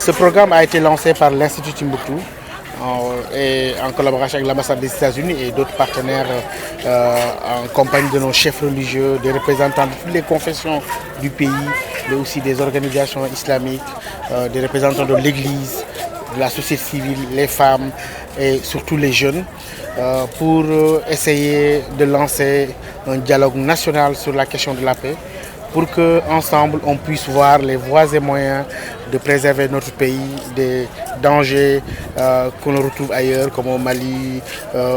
Ce programme a été lancé par l'Institut Timbuktu et en collaboration avec l'ambassade des États-Unis et d'autres partenaires en compagnie de nos chefs religieux, des représentants de toutes les confessions du pays, mais aussi des organisations islamiques, des représentants de l'Église, de la société civile, les femmes et surtout les jeunes, pour essayer de lancer un dialogue national sur la question de la paix, pour qu'ensemble on puisse voir les voies et moyens de préserver notre pays des dangers qu'on retrouve ailleurs, comme au Mali,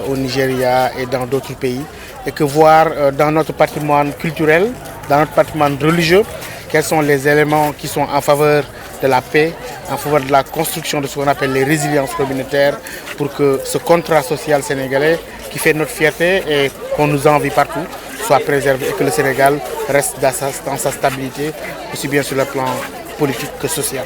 au Nigeria et dans d'autres pays. Et que voir dans notre patrimoine culturel, dans notre patrimoine religieux, quels sont les éléments qui sont en faveur de la paix, en faveur de la construction de ce qu'on appelle les résiliences communautaires, pour que ce contrat social sénégalais qui fait notre fierté et qu'on nous envie partout soit préservé et que le Sénégal reste dans sa stabilité, aussi bien sur le plan politique que social.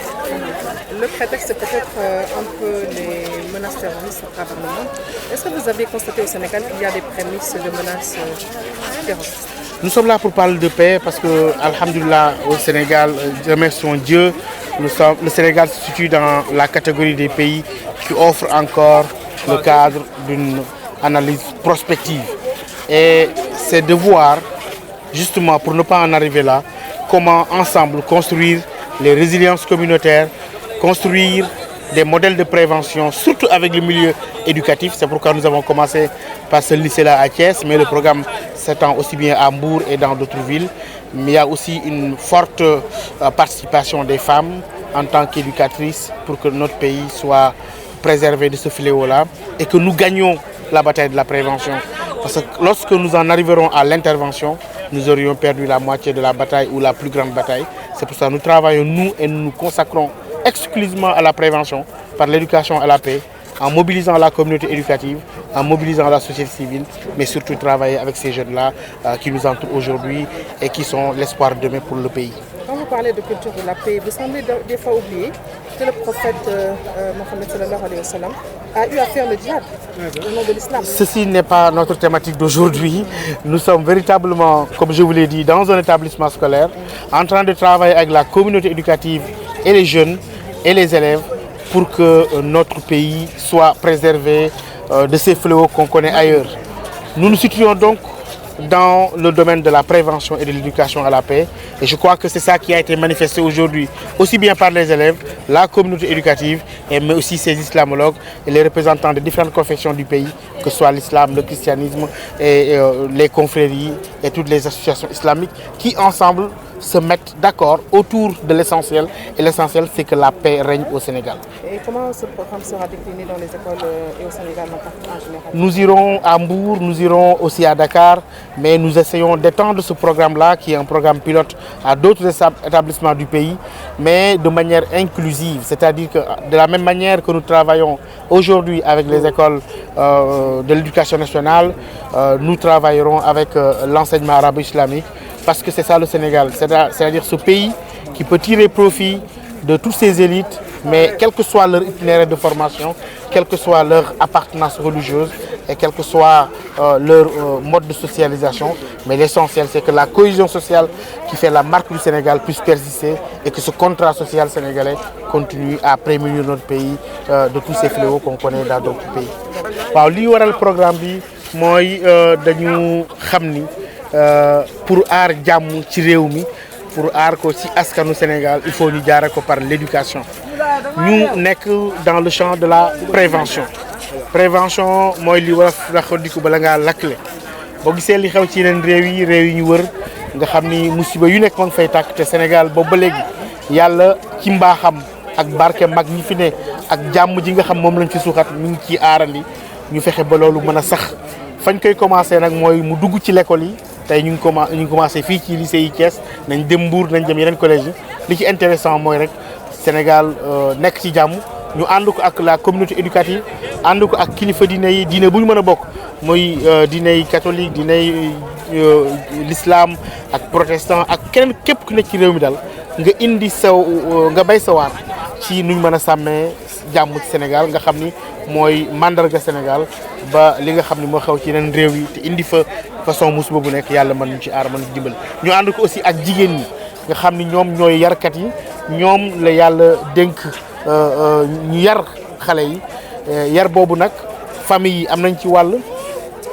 Le prétexte c'est peut-être un peu les menaces terroristes à travers le monde. Est-ce que vous avez constaté au Sénégal qu'il y a des prémices de menaces terroristes? Nous sommes là pour parler de paix parce que, alhamdoulilah, au Sénégal, remercions Dieu, le Sénégal se situe dans la catégorie des pays qui offrent encore le cadre d'une analyse prospective. Et c'est de voir, justement, pour ne pas en arriver là, comment ensemble construire les résiliences communautaires, construire des modèles de prévention, surtout avec le milieu éducatif. C'est pourquoi nous avons commencé par ce lycée-là à Thiès, mais le programme s'étend aussi bien à Mbour et dans d'autres villes. Mais il y a aussi une forte participation des femmes en tant qu'éducatrices pour que notre pays soit préservé de ce fléau-là et que nous gagnions la bataille de la prévention. Parce que lorsque nous en arriverons à l'intervention, nous aurions perdu la moitié de la bataille ou la plus grande bataille. C'est pour ça que nous travaillons, nous, et nous nous consacrons exclusivement à la prévention, par l'éducation à la paix, en mobilisant la communauté éducative, en mobilisant la société civile, mais surtout travailler avec ces jeunes-là qui nous entourent aujourd'hui et qui sont l'espoir de demain pour le pays. Quand vous parlez de culture de la paix, vous semblez des fois oublier que le prophète Mohammed sallallahu alayhi wa sallam a eu à faire le djihad au nom de l'islam. Ceci n'est pas notre thématique d'aujourd'hui. Nous sommes véritablement, comme je vous l'ai dit, dans un établissement scolaire, en train de travailler avec la communauté éducative et les jeunes et les élèves pour que notre pays soit préservé de ces fléaux qu'on connaît ailleurs. Nous nous situons donc dans le domaine de la prévention et de l'éducation à la paix. Et je crois que c'est ça qui a été manifesté aujourd'hui, aussi bien par les élèves, la communauté éducative, mais aussi ces islamologues et les représentants de différentes confessions du pays, que ce soit l'islam, le christianisme, et les confréries et toutes les associations islamiques, qui ensemble se mettent d'accord autour de l'essentiel. Et l'essentiel, c'est que la paix règne au Sénégal. Et comment ce programme sera décliné dans les écoles et au Sénégal en général? Nous irons à Mbour, nous irons aussi à Dakar, mais nous essayons d'étendre ce programme-là, qui est un programme pilote, à d'autres établissements du pays, mais de manière inclusive. C'est-à-dire que de la même manière que nous travaillons aujourd'hui avec les écoles de l'éducation nationale, nous travaillerons avec l'enseignement arabo-islamique, parce que c'est ça le Sénégal, c'est-à-dire ce pays qui peut tirer profit de toutes ces élites, mais quel que soit leur itinéraire de formation, quelle que soit leur appartenance religieuse et quel que soit leur mode de socialisation. Mais l'essentiel, c'est que la cohésion sociale qui fait la marque du Sénégal puisse persister et que ce contrat social sénégalais continue à prémunir notre pays de tous ces fléaux qu'on connaît dans d'autres pays. Waaw, li waral programme bi mooy dañu xam ni pour aar jàmm ci réew mi, pour aar ko ci askanu Sénégal, il faut ñu jaare ko par l'éducation. Ñu nekk dans le champ de la prévention. Prévention mooy li war a xodiku bala ngaa lakkle. Boo gisee li xew ci yeneen réew yi ñu wër nga xam ni musiba yu nekk ma ngi fay tàkk te Sénégal boobu ba léegi yàlla ci mbaaxam ak barke mag ñi fi ne ak jàmm ji nga xam moom lañ fi suuxat ñu ngi ciy aarandi ñu fexe ba loolu mën a sax. Fañ koy commencé nag mooy mu dugg ci l'école yi tey ñu ngi commencé fii ci lycée yi Thiès nañ dem Mbour nañ dem yeneen collège yi li ci intéressant mooy rek Sénégal nekk ci jàmm ñu ànd ko ak la communauté éducative ànd ko ak kilifa diine yi diine bu ñu mën a bokk mooy diine yi catholique diine yi l'islam ak protestant ak keneen képp ku nekk ci réew mi daal nga indi nga bay sa waar ci nuñ mën a sàmmee jàmm ci Sénégal nga xam ni mooy mandarga Sénégal ba li nga xam ni moo xew ci yeneen réew yi te indi fa façon musiba bu nekk yàlla mën ñu ci aar mën ñu dimbal ñu ànd ko aussi ak jigéen ñi nga xam ni ñoom ñooy yarkat yi ñoom la yàlla dénk ñu yar xale yi yar boobu nag famille yi am nañ ci wàll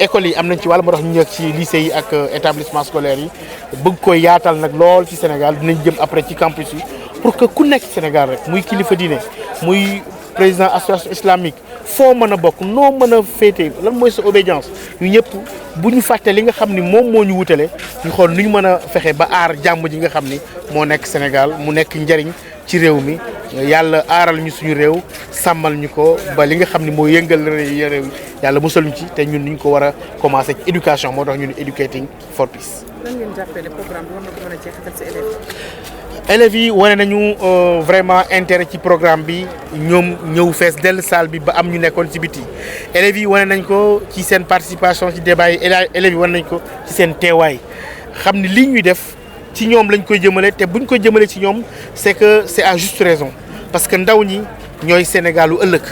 écoles yi am nañ ci wàll moo tax ñu nekk ci lycée yi ak établissement scolaire yi bëgg koy yaatal nag lool ci Sénégal dinañ jëm après ci campus yi pour que ku nekk Sénégal rek muy kilifa diine muy président association islamique foo mën a bokk noo mën a féete lan mooy sa obédience ñu ñëpp bu ñu fàtte li nga xam ni moom moo ñu wutale ñu xool nu ñu mën a fexe ba aar jàmm ji nga xam ni moo nekk Sénégal mu nekk njariñ ci réew mi yàlla aaral ñu suñu réew sàmmal ñu ko ba li nga xam ni moo yëngal réew yàlla musal ñu ci te ñun ñu ko war a commencé ci éducation moo tax ñu ne educating for peace. lan ngeen jàppee ne programme bi war na ko mën a jeexital ci élèves yi wane nañu vraiment intérêt ci programme bi ñoom ñëw fees dell salle bi ba am ñu nekkoon ci biti élèves yi wane nañ ko ci seen participation ci débat yi élèves yi wane nañ ko ci seen teewaay xam ni lii ñuy def ci ñoom lañ koy jëmale te buñ koy jëmale ci ñoom c'est que c'est à juste raison parce que ndaw ñi ñooy Sénégalu ëllëg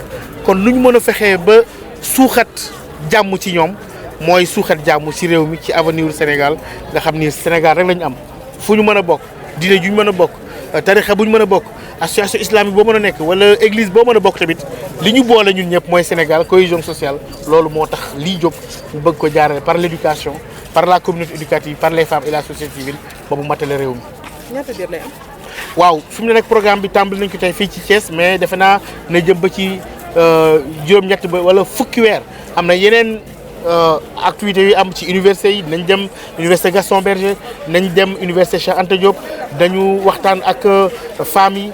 kon lu ñu mën a fexee ba suuxat jàmm ci ñoom mooy suuxat jàmm ci réew mi ci avenir Sénégal nga xam ni Sénégal rek lañu am fu ñu mën a bokk diine ju ñu mën a bokk tarixa bu ñu mën a bokk association islamique boo mën a nekk wala église boo mën a bokk tamit li ñu boole ñun ñëpp mooy Sénégal cohésion sociale loolu moo tax lii jóg ñu bëgg ko jaarale par l'éducation par la communauté éducative par les femmes et la société civile boobu matale réew mi. ñaata diir lay am. waaw fi mu ne nag programme bi tàmbali nañ ko tey fii ci Thiès mais defe naa na jëm ba ci juróom-ñett ba wala fukki weer am na yeneen activités yu am ci université yi dinañ dem université Gaston Berger dinañ dem université Cheikh Anta Diop dañu waxtaan ak femmes yi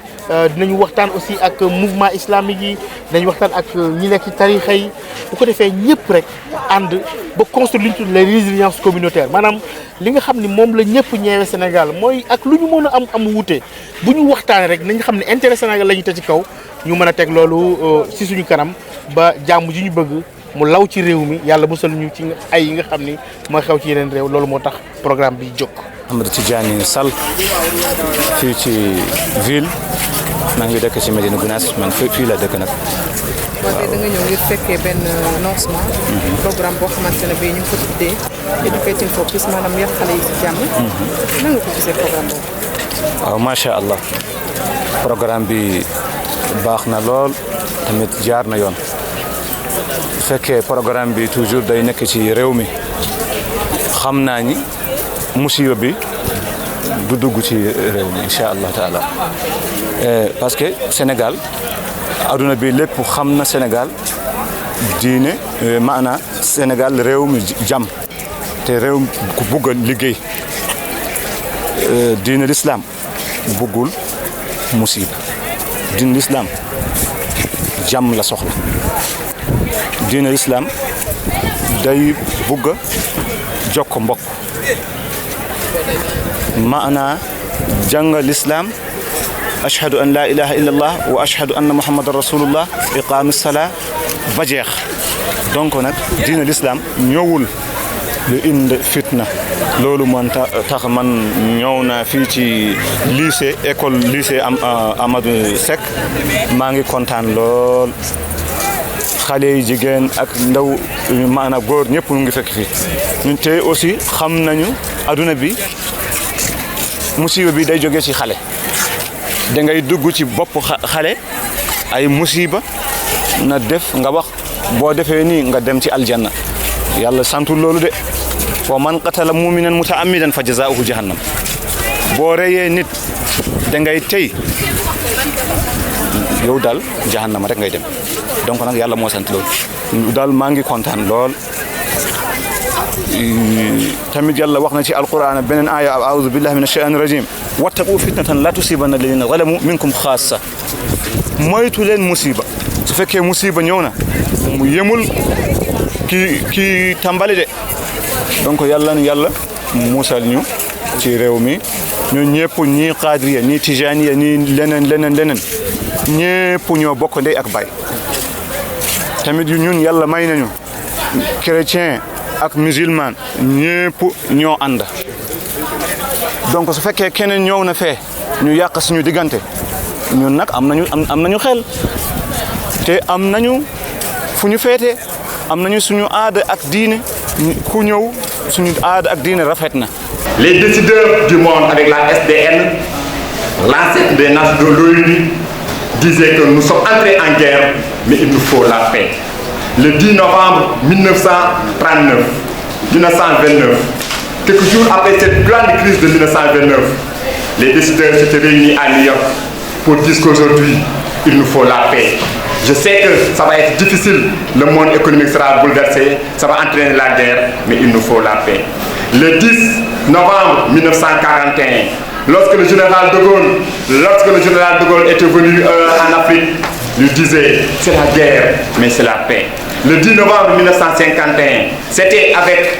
dinañu waxtaan aussi ak mouvement islamique yi dinañ waxtaan ak ñi nekk ci tarixa yi bu ko defee ñëpp rek ànd ba construire les résiliences communautaires maanaam li nga xam ni moom la ñëpp ñeewee Sénégal mooy ak lu ñu mën a am wuute bu ñu waxtaanee rek nañ xam ne intérêt Sénégal la ñu te ci kaw ñu mën a teg loolu ci suñu kanam ba jàmm ji ñu bëgg mu law ci réew mi yàlla musal ñu ci ay yi nga xam ni mooy xew ci yeneen réew loolu moo tax programme bi jóg. Amadou Tidiane Sall fii ci ville maa ngi dëkk ci Médina Gounass man fii la dëkk nag. waaw tey da nga ñëw ngir fekkee benn lancement. programme boo xamante ne bii ñu ngi ko tuddee Educating for Peace maanaam yar xale yi ci jàmm. nan nga ko gisee programme boobu. waaw macha allah programme bi baax na lool tamit jaar na yoon. bu fekkee programme bi toujours day nekk ci réew mi xam naa ni musiba bi du dugg ci réew mi incha allah taala parce que Sénégal aduna bi lépp xam na Sénégal diine maana Sénégal réew mi jàmm te réew ku bugg a liggéey diine l'islam buggul musiba diine l'islam jàmm la soxla diine l'islam day bugg a jokk mbokk maana jàng l'islam ashhadu an la ilaha illallah wa ashhadu anna muhammadan rasulullah iqaami salaa ba jeex donc nag diine l'islam ñëwul lu indi fitna loolu man tax man ñëw na fii ci lycée école lycée Amadou Seck maa ngi kontaan lool xale yi jigéen ak ndaw maanaam góor ñëpp ñu ngi fekk fii ñun te aussi xam nañu aduna bi musiba bi day jóge ci xale da ngay dugg ci bopp xale ay musiba na def nga wax boo defee nii nga dem ci aljanna yàlla santul loolu de wa man qatala muminan mutaammidan fa jazaa'uhu jahannam boo reyee nit da ngay tey yow daal jahannama rek ngay dem donc nag yàlla moo sant loolu daal maa ngi kontaan lool tamit yàlla wax na ci alquran beneen aaya a'uuzu billahi minash shaytaanir rajiim wattaqu fitnatan la tusibanna alladhina zalamu minkum xaassa moytu leen musiba su fekkee musiba ñëw na mu yemul ki tàmbali de donc yàlla musal ñu ci réew mi ñu ñëpp ñii qaadiriya ñii tijaaniya ñii leneen ñëpp ñoo bokk ndey ak baay tamit yu ñun yàlla may nañu chrétien ak musulman ñëpp ñoo ànd donc su fekkee keneen ñëw na fee ñu yàq suñu diggante ñun nag am nañu xel te am nañu fu ñu féete am nañu suñu aada ak diine ku ñëw suñu aada ak diine rafet na. Les décideurs du monde avec la SDN, l'ancêtre des nations de l'ONU, disait que nous sommes entrés en guerre, mais il nous faut la paix. Le 10 novembre 1929, quelques jours après cette grande crise de 1929, les décideurs s'étaient réunis à New York pour dire qu'aujourd'hui, il nous faut la paix. Je sais que ça va être difficile, le monde économique sera bouleversé, ça va entraîner la guerre, mais il nous faut la paix. Le 10 novembre 1941, lorsque le général de Gaulle était venu en Afrique, il disait c'est la guerre, mais c'est la paix. Le 10 novembre 1951, c'était avec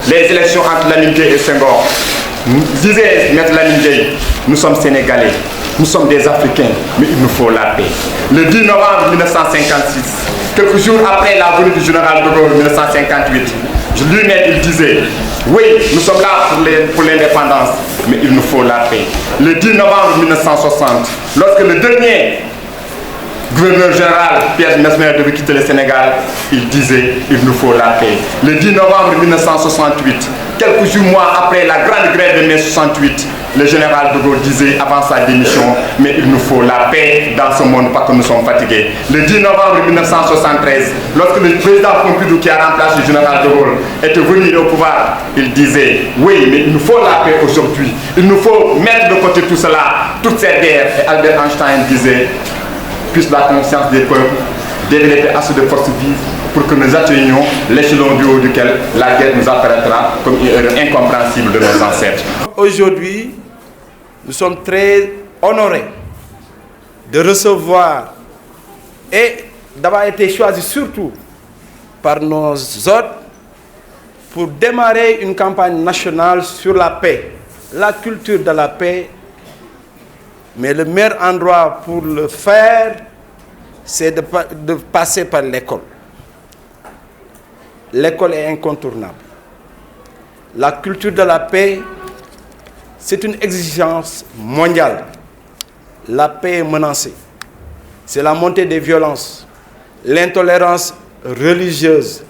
les élections entre Lamine Gueye et Senghor. Disait Maître Lamine Gueye, nous sommes Sénégalais, nous sommes des Africains, mais il nous faut la paix. Le 10 novembre 1956, quelques jours après la venue du général de Gaulle en 1958, lui-même il disait, oui, nous sommes là pour l'indépendance, mais il nous faut la paix. Le 10 novembre 1960, lorsque le dernier gouverneur général Pierre Mesmer devait quitter le Sénégal, il disait il nous faut la paix. Le 10 novembre 1968, quelques mois après la grande grève de mai 68, le général de Gaulle disait avant sa démission, mais il nous faut la paix dans ce monde parce que nous sommes fatigués. Le 10 novembre 1973, lorsque le président Pompidou qui a remplacé le général de Gaulle était venu au pouvoir, il disait oui, mais il nous faut la paix aujourd'hui. Il nous faut mettre de côté tout cela, toute cette guerre. Et Albert Einstein disait puisse la conscience des peuples développer assez de forces vives pour que nous atteignions l'échelon du haut duquel la guerre nous apparaîtra comme une erreur incompréhensible de nos ancêtres. Aujourd'hui, nous sommes très honorés de recevoir et d'avoir été choisis surtout par nos hôtes pour démarrer une campagne nationale sur la paix, la culture de la paix. Mais le meilleur endroit pour le faire, c'est de passer par l'école. L'école est incontournable. La culture de la paix, c'est une exigence mondiale. La paix est menacée. C'est la montée des violences, l'intolérance religieuse,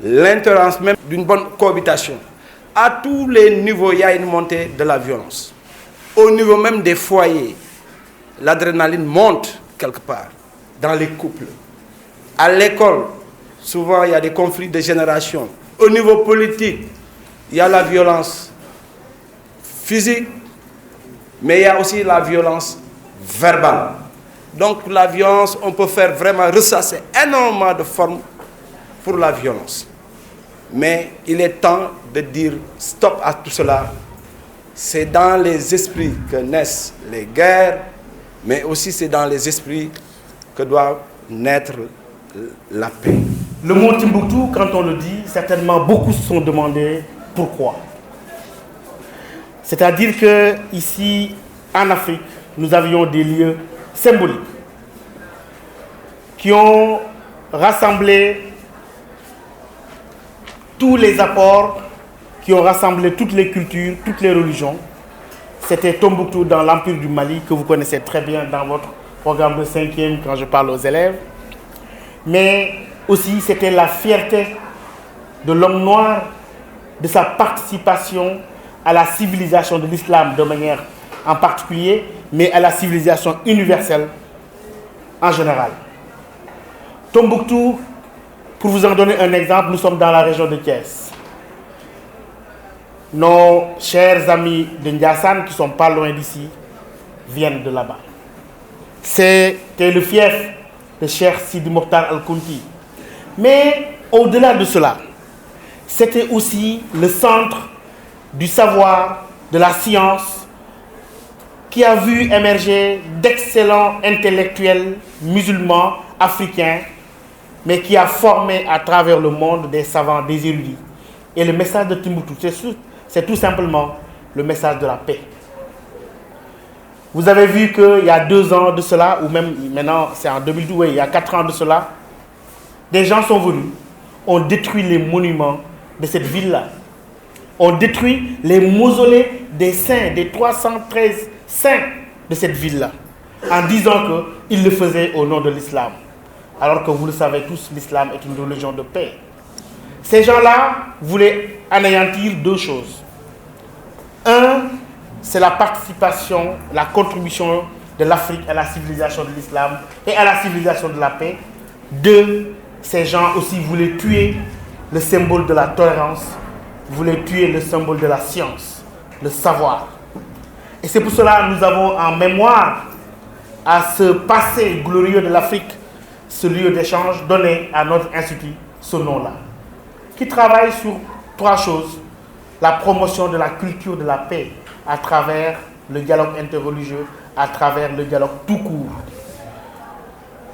l'intolérance même d'une bonne cohabitation. À tous les niveaux, il y a une montée de la violence. Au niveau même des foyers, l'adrénaline monte quelque part dans les couples. À l'école, souvent il y a des conflits de génération. Au niveau politique, il y a la violence physique, mais il y a aussi la violence verbale. Donc la violence, on peut faire vraiment ressasser énormément de formes pour la violence. Mais il est temps de dire stop à tout cela. C'est dans les esprits que naissent les guerres, mais aussi c'est dans les esprits que doit naître la paix. Le mot Timbuktu, quand on le dit, certainement beaucoup se sont demandé pourquoi. C'est-à-dire qu'ici, en Afrique, nous avions des lieux symboliques qui ont rassemblé tous les apports, qui ont rassemblé toutes les cultures, toutes les religions. C'était Tombouctou dans l'Empire du Mali, que vous connaissez très bien dans votre programme de 5e quand je parle aux élèves. Mais aussi, c'était la fierté de l'homme noir, de sa participation à la civilisation de l'islam de manière en particulier, mais à la civilisation universelle en général. Tombouctou, pour vous en donner un exemple, nous sommes dans la région de Thiès. Nos chers amis de Ndiassane, qui ne sont pas loin d'ici, viennent de là-bas. C'était le fief de Cheikh Sidi Mokhtar Al-Kounti. Mais au-delà de cela, c'était aussi le centre du savoir, de la science, qui a vu émerger d'excellents intellectuels musulmans, africains, mais qui a formé à travers le monde des savants, des érudits. Et le message de Timbuktu, c'est tout simplement le message de la paix. Vous avez vu qu'il y a 2 ans de cela, ou même maintenant c'est en 2012, oui, il y a 4 ans de cela, des gens sont venus, ont détruit les monuments de cette ville-là. On détruit les mausolées des saints, des 313 saints de cette ville-là, en disant qu'ils le faisaient au nom de l'islam. Alors que vous le savez tous, l'islam est une religion de paix. Ces gens-là voulaient anéantir 2 choses. Un, c'est la participation, la contribution de l'Afrique à la civilisation de l'islam et à la civilisation de la paix. 2, ces gens aussi voulaient tuer le symbole de la tolérance, voulaient tuer le symbole de la science, le savoir. Et c'est pour cela que nous avons en mémoire à ce passé glorieux de l'Afrique, ce lieu d'échange, donné à notre institut ce nom-là, qui travaille sur 3 choses. La promotion de la culture de la paix à travers le dialogue interreligieux, à travers le dialogue tout court.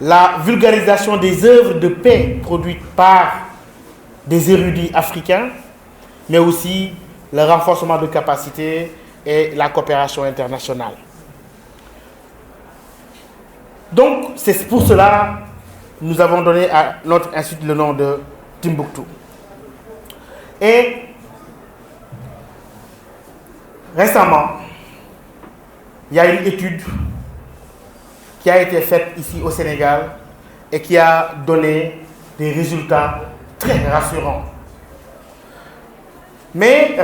La vulgarisation des œuvres de paix produites par des érudits africains, mais aussi le renforcement de capacités et la coopération internationale. Donc, c'est pour cela que nous avons donné à notre institut le nom de Timbuktu. Et récemment, il y a une étude qui a été faite ici au Sénégal et qui a donné des résultats très rassurants. Mais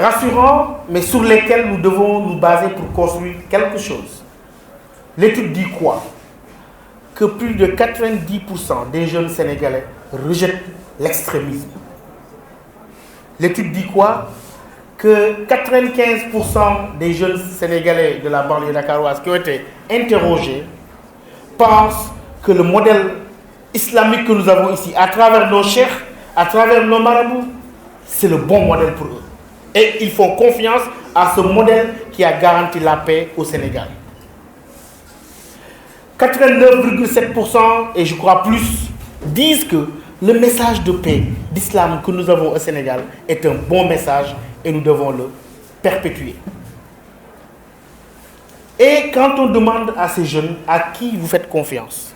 sur lesquels nous devons nous baser pour construire quelque chose. L'étude dit quoi? Que plus de 90% des jeunes Sénégalais rejettent l'extrémisme. L'étude dit quoi? Que 95% des jeunes Sénégalais de la banlieue dakaroise qui ont été interrogés pensent que le modèle islamique que nous avons ici, à travers nos cheikhs, à travers nos marabouts, c'est le bon modèle pour eux. Et ils font confiance à ce modèle qui a garanti la paix au Sénégal. 89,7% et je crois plus disent que le message de paix d'islam que nous avons au Sénégal est un bon message et nous devons le perpétuer. Et quand on demande à ces jeunes à qui vous faites confiance,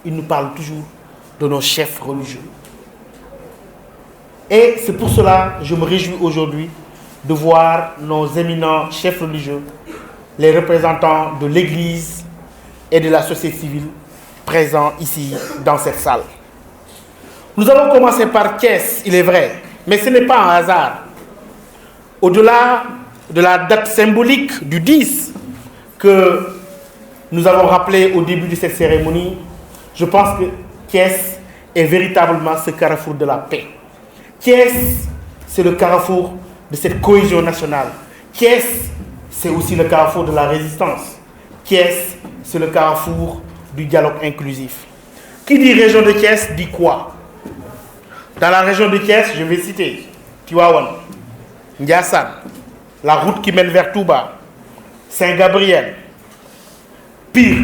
ils nous parlent toujours de nos chefs religieux. Et c'est pour cela que je me réjouis aujourd'hui de voir nos éminents chefs religieux, les représentants de l'Église et de la société civile présents ici dans cette salle. Nous avons commencé par Thiès, il est vrai, mais ce n'est pas un hasard. Au-delà de la date symbolique du 10 que nous avons rappelé au début de cette cérémonie, je pense que Thiès est véritablement ce carrefour de la paix. Thiès, c'est le carrefour de cette cohésion nationale. Thiès, c'est aussi le carrefour de la résistance. Thiès, c'est le carrefour du dialogue inclusif. Qui dit région de Thiès dit quoi? Dans la région de Thiès, je vais citer Tivaouane, Ndiassane, la route qui mène vers Touba, Saint-Gabriel, Pire,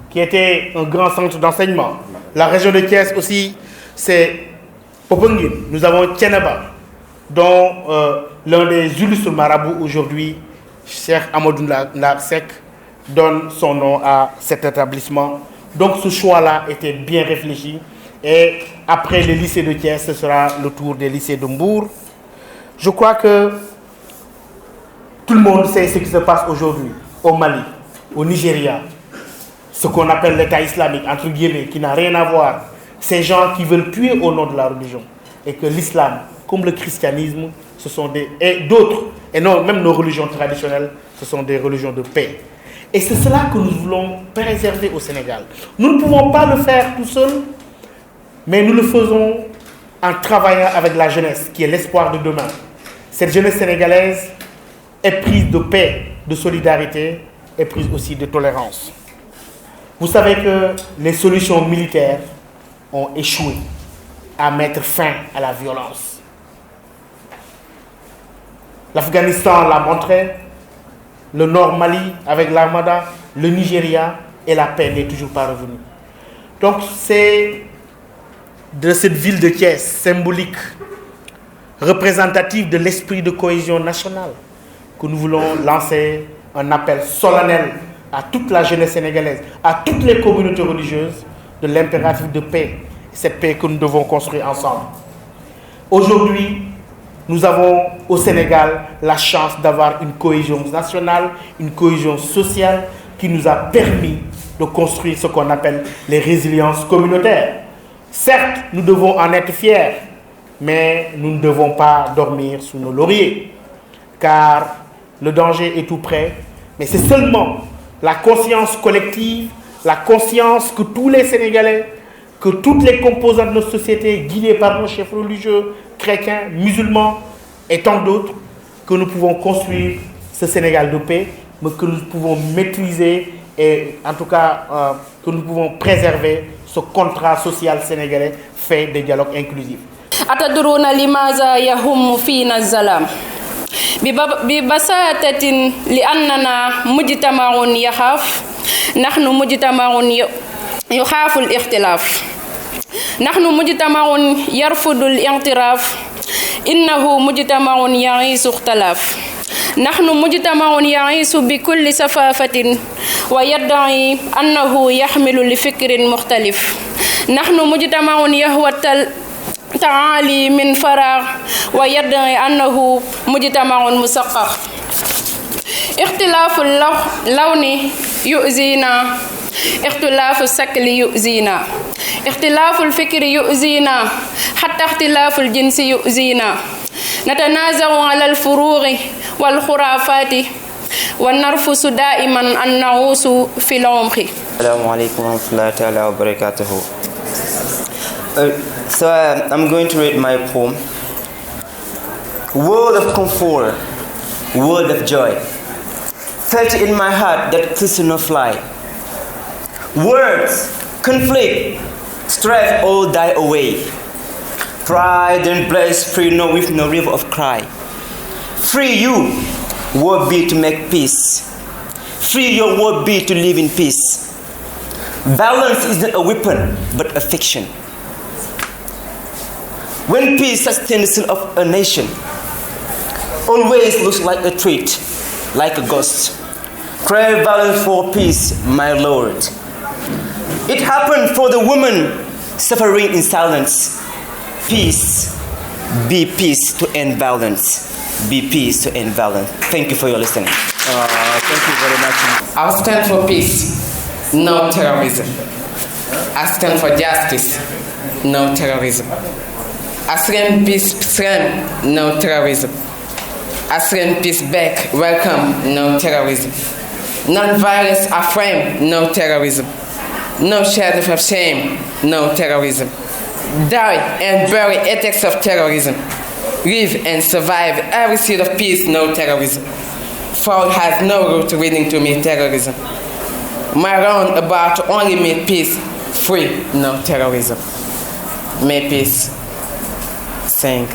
qui était un grand centre d'enseignement. La région de Thiès aussi, c'est Popenguine. Nous avons Thiénaba, dont l'un des illustres marabouts aujourd'hui, Cheikh Amadou Ndarsek, donne son nom à cet établissement. Donc ce choix-là était bien réfléchi. Et après les lycées de Thiès, ce sera le tour des lycées de Mbour. Je crois que tout le monde sait ce qui se passe aujourd'hui au Mali, au Nigeria, ce qu'on appelle l'État islamique, entre guillemets, qui n'a rien à voir. Ces gens qui veulent tuer au nom de la religion. Et que l'islam, comme le christianisme, ce sont et d'autres, et non, même nos religions traditionnelles, ce sont des religions de paix. Et c'est cela que nous voulons préserver au Sénégal. Nous ne pouvons pas le faire tout seuls, mais nous le faisons en travaillant avec la jeunesse, qui est l'espoir de demain. Cette jeunesse sénégalaise est prise de paix, de solidarité, est prise aussi de tolérance. Vous savez que les solutions militaires ont échoué à mettre fin à la violence. L'Afghanistan l'a montré, le Nord Mali avec l'Armada, le Nigeria, et la paix n'est toujours pas revenue. Donc c'est de cette ville de Thiès, symbolique, représentative de l'esprit de cohésion nationale, que nous voulons lancer un appel solennel à toute la jeunesse sénégalaise, à toutes les communautés religieuses, de l'impératif de paix, cette paix que nous devons construire ensemble. Aujourd'hui, nous avons au Sénégal la chance d'avoir une cohésion nationale, une cohésion sociale qui nous a permis de construire ce qu'on appelle les résiliences communautaires. Certes, nous devons en être fiers, mais nous ne devons pas dormir sous nos lauriers, car le danger est tout près, mais c'est seulement la conscience collective, la conscience que tous les Sénégalais, que toutes les composantes de notre société, guidées par nos chefs religieux, chrétiens, musulmans et tant d'autres, que nous pouvons construire ce Sénégal de paix, mais que nous pouvons maîtriser et en tout cas que nous pouvons préserver ce contrat social sénégalais fait de dialogue inclusif. أتدرون لماذا يهم فينا الظلام؟ ببساطة لأننا مجتمع يخاف، نحن مجتمع يخاف الاختلاف، نحن مجتمع يرفض الاعتراف، إنه مجتمع يعيش اختلاف، نحن مجتمع يعيش بكل سفافة ويدعي أنه يحمل لفكر مختلف، نحن مجتمع يهوى تعالي من فراغ ويدعي أنه مجتمع مثقف. اختلاف اللون يؤذينا، اختلاف الشكل يؤذينا، اختلاف الفكر يؤذينا، حتى اختلاف الجنس يؤذينا. نتنازع على الفروع والخرافات ونرفض دائما أن نعوش في العمق. السلام عليكم ورحمة الله تعالى وبركاته. So I'm going to read my poem. World of comfort, world of joy. Felt in my heart that could not fly. Words, conflict, strife all die away. Pride and bliss free no with no river of cry. Free you, word be to make peace. Free your word be to live in peace. Violence is not a weapon, but a fiction. When peace sustains the soul of a nation, always looks like a threat, like a ghost. Crave violence for peace, my Lord. It happened for the woman suffering in silence. Peace, be peace to end violence. Be peace to end violence. Thank you for your listening. Thank you very much. I stand for peace, no terrorism. I stand for justice, no terrorism. I stand peace, strength, no terrorism. I stand peace back, welcome, no terrorism. Non-violence affirm, no terrorism. No shadow of shame, no terrorism. Die and bury attacks of terrorism. Live and survive every seed of peace, no terrorism. For it has no root leading to me terrorism. My roundabout only made peace, free, no terrorism. May peace sing.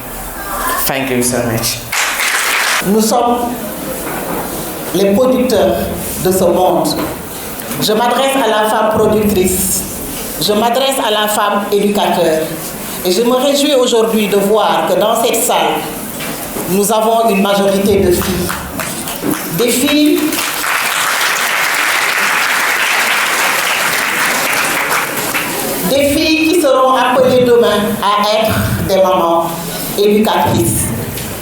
Thank you so much. Nous sommes les producteurs de ce monde. Je m'adresse à la femme productrice, je m'adresse à la femme éducateur. Et je me réjouis aujourd'hui de voir que dans cette salle, nous avons une majorité de filles. Des filles qui seront appelées demain à être des mamans éducatrices,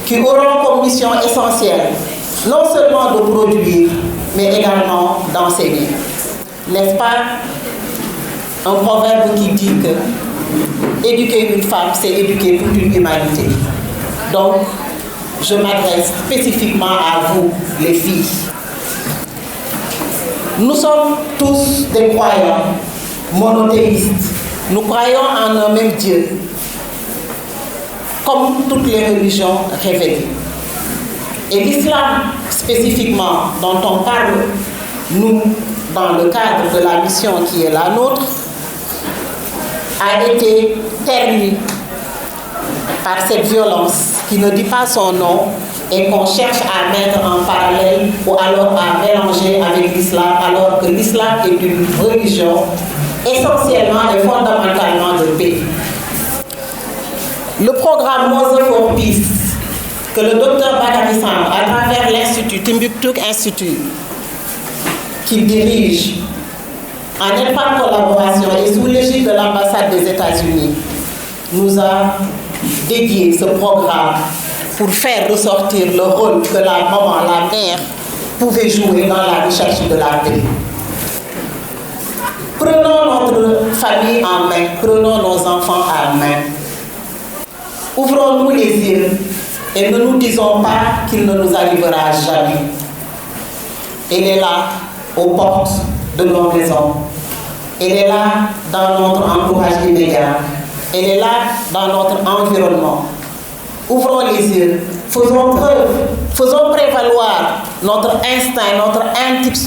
qui auront comme mission essentielle non seulement de produire, mais également d'enseigner. N'est-ce pas un proverbe qui dit que éduquer une femme, c'est éduquer toute une humanité. Donc, je m'adresse spécifiquement à vous, les filles. Nous sommes tous des croyants monothéistes. Nous croyons en un même Dieu, comme toutes les religions révélées. Et l'islam, spécifiquement, dont on parle, nous, dans le cadre de la mission qui est la nôtre, a été terni par cette violence qui ne dit pas son nom et qu'on cherche à mettre en parallèle ou alors à mélanger avec l'islam, alors que l'islam est une religion essentiellement et fondamentalement de paix. Le programme Moses for Peace, que le docteur Bakary Samb, à travers l'Institut Timbuktu Institute, qu'il dirige en étroite collaboration et sous l'égide de l'ambassade des États-Unis, nous a dédié ce programme pour faire ressortir le rôle que la maman, la mère, pouvait jouer dans la recherche de la paix. Prenons notre famille en main, prenons nos enfants en main. Ouvrons-nous les yeux et ne nous disons pas qu'il ne nous arrivera jamais. Elle est là, aux portes de nos maisons. Elle est là dans notre entourage immédiat. Elle est là dans notre environnement. Ouvrons les yeux, faisons prévaloir notre instinct, notre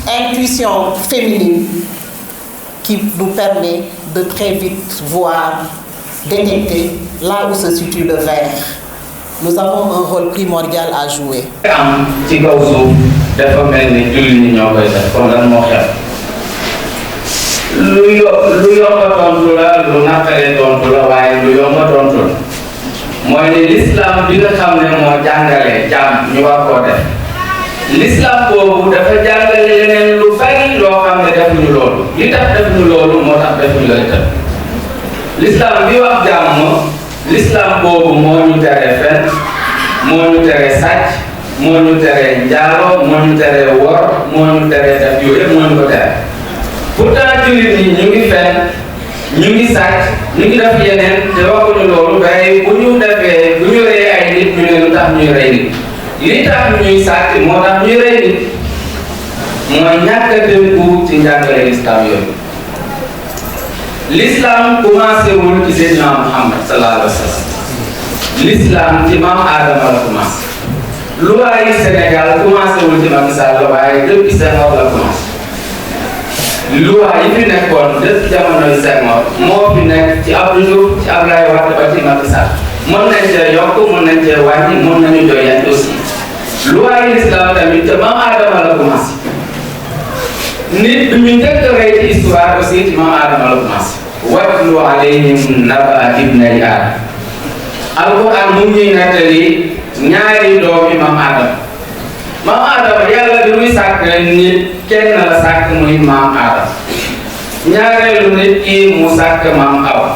intuition féminine qui nous permet de très vite voir, détecter là où se situe le verre. Nous avons un rôle primordial à jouer. mooy ne l'islam bi nga xam ne moo jàngale jàmm ñu war koo def l'islam boobu dafa jàngale leneen lu bari loo xam ne defuñu loolu li tax defuñu loolu moo tax defuñu la itam l'islam bi wax jàmm l'islam boobu moo ñu tere fen moo ñu tere sàcc moo ñu tere njaalo moo ñu tere wor moo ñu tere def yooyu yëpp moo ñu ko tere pourtant jullit ñi ñu ngi fen ñu ngi sàcc ñu ngi def yeneen te waxuñu loolu waaye bu ñu defee bu ñu rey ay nit ñu ne lu tax ñuy rey nit li tax ñuy sàcc moo tax ñuy rey nit mooy ñàkk a tënku ci njàngale l'islam yooyu l'islam commencé wul ci Seydina Muhammad sallallahu alayhi wa sallam l'islam ci maam Adama la commencé loi yi Sénégal commencé wul ci Macky Sall waaye depuis Senghor la commencé loi yi fi nekkoon depuis jamonoy Senghor moo fi nekk ci Abdou Diouf ci Abdoulaye Wade ba ci Macky Sall mën nañ cee yokk mën nañ cee wàññi mën nañu doyal aussi loi yi l'islam tamit te maam Adama la commencé nit bi ñu njëkk a rey ci histoire aussi ci maam Adama la commencé watlu alayhim naba ibnay Aadam alquran mu ñuy nettali ñaari doomi maam Adama yàlla bi muy sàkk nit kenn la sàkk muy maam Adama ñaareelu nit kii mu sàkk maam Awa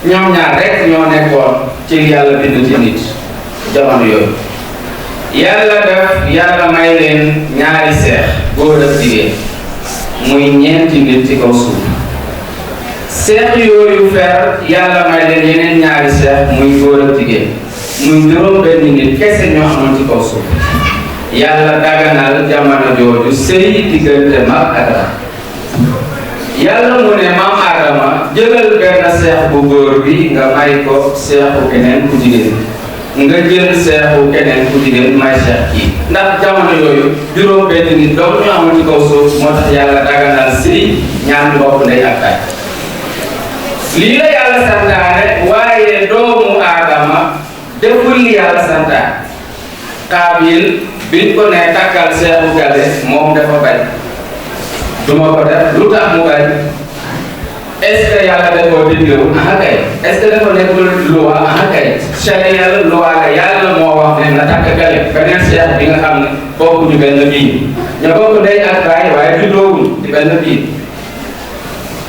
ñoom ñaar rek ñoo nekkoon ci yàlla bind ci nit jamono yooyu yàlla may leen ñaari seex góor ak jigéen muy ñeenti nit ci kaw suuf seex yooyu fer yàlla may leen yeneen ñaari seex muy góor ak jigéen muy juróom benn nit kese ñoo amoon ci kaw suuf yàlla daganal jamono jooju sëy diggante mag ak rak yàlla mu ne maam Adama jëlal benn seex bu góor bi nga may ko seexu keneen ku jigéen nga jël seexu keneen ku jigéen may seex kii ndax jamono yooyu juróom benn nit doom ñu amoon ci kaw suuf moo tax yàlla daganal sëy ñaar mbokk ndey ak baay lii la yàlla santaane waaye doomu Adama deful li yàlla santaane Kaabil biñ ko ne takkal seexu gale moom dafa bañ duma ko def lu tax mu bañ est-ce que yàlla da koo diglewul aha kay est-ce que dafa nekkul loi aha kay charia la loi la yàlla moo wax ne na takk gale beneen seex bi nga xam ne bokkuñu benn bii ña bokk ndey ak baay waaye juddoowuñ ci benn bii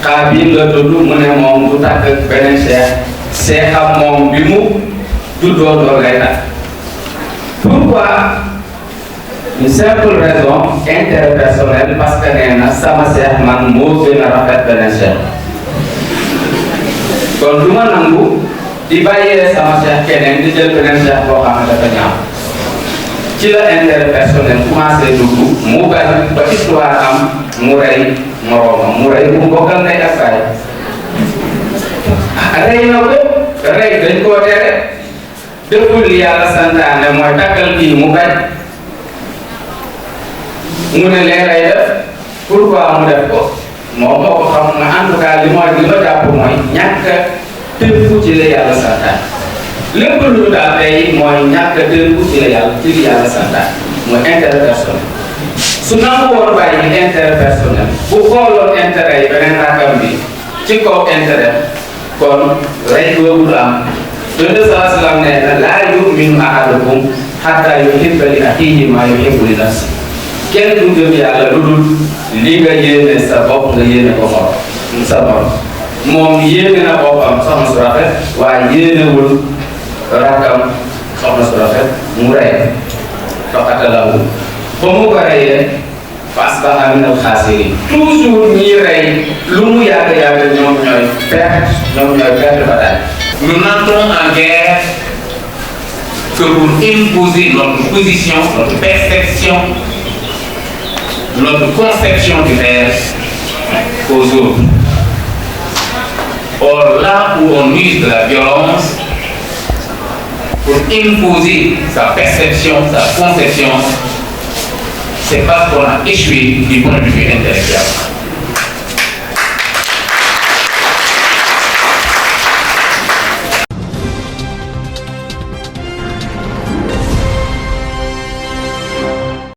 Kaabil la tudd mu ne moom du takk beneen seexam moom bi mu juddoo doon lay takk pourquoi une simple raison interpersonnelle parce que nee na sama seex man moo gën a rafet beneen seex kon du ma nangu di bàyyee sama seex keneen di jël beneen seex boo xam ne dafa ñaaw ci la interpersonnel commencé dugg mu bañ ba histoire am mu rey moroomam mu rey mu bokkal ndey ak baay rey na ko rey dañ koo tere deful li yàlla santaane mooy takkal kii mu bañ mu ne leen lay def pourquoi mu def ko moom moo ko xam nga en tout cas li ma jàpp mooy ñàkk a tënku ci la yàlla santaane lépp lu ñu daal tey mooy ñàkk a tënku ci la yàlla ci li yàlla santaane mooy interpersonnel su nangu woon bàyyi interpersonnel bu xooloon intérêt yi beneen rakkam bi ci kaw intérêt kon rey boobu du am Yonent sallallahu alayhi wa sallam nee na laa yu'minu ahadukum hattaa yuhibba li axiihi maa yuhibbu li nafsihi kenn du gëm yàlla lu dul li nga yéene sa bopp nga yéene ko sa bopp moom yéene na boppam soxna su rafet waaye yéenewul rakkam soxna su rafet mu rey faqatalahu ba mu ko reyee fa asbaha min al-xaasiriin toujours ñiy rey lu mu yàgg ñoom ñooy perte bataille. Nous n'entrons en guerre que pour imposer notre position, notre perception notre conception du rêve aux autres. Or, là où on use de la violence pour imposer sa perception, sa conception, c'est parce qu'on a échoué du point de vue intellectuel.